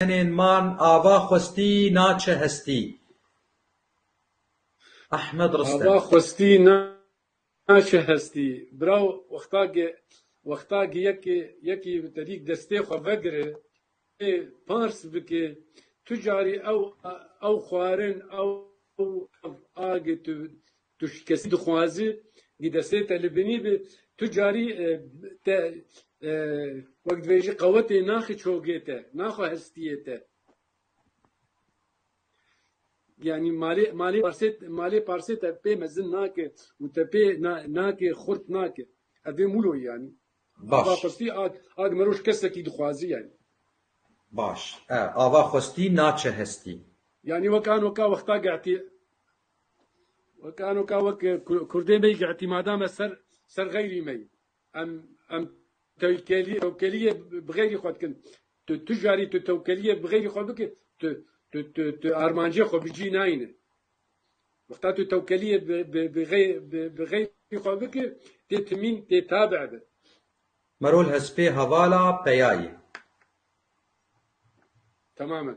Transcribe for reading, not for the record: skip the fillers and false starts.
مان آوا خوستی ناچه هستی. احمد رستم. آوا خوستی ناچه هستی. براو وقتاگه یکی تدیک دسته خو وگره پارس بکه تجاری او خوارن او آگه تو کسی دخوازی گی دسته تلبینی به تجاری وقت ویجی قوت ناخی چوگیته ناخو هستیته يعني مالي بارسيت بي مزن ناكي وتبي ناكي خرط ناكي ابي مولو يعني باش. ابا قصدي اد مروش كسكي دخوازي يعني باش. آوا خوستی ناچه هستی. يعني وكا وقتا قعتي وك كردي مي قعتي ما دام سر غيري مي ام توكليه بغير خود كن تجاري توكليه بغير خود بك ارمانجي خو بيجي ناينه وقتا توكليه بغير خود بك تتمين تتابع به مرول هسپی هوالا پیایی. تماما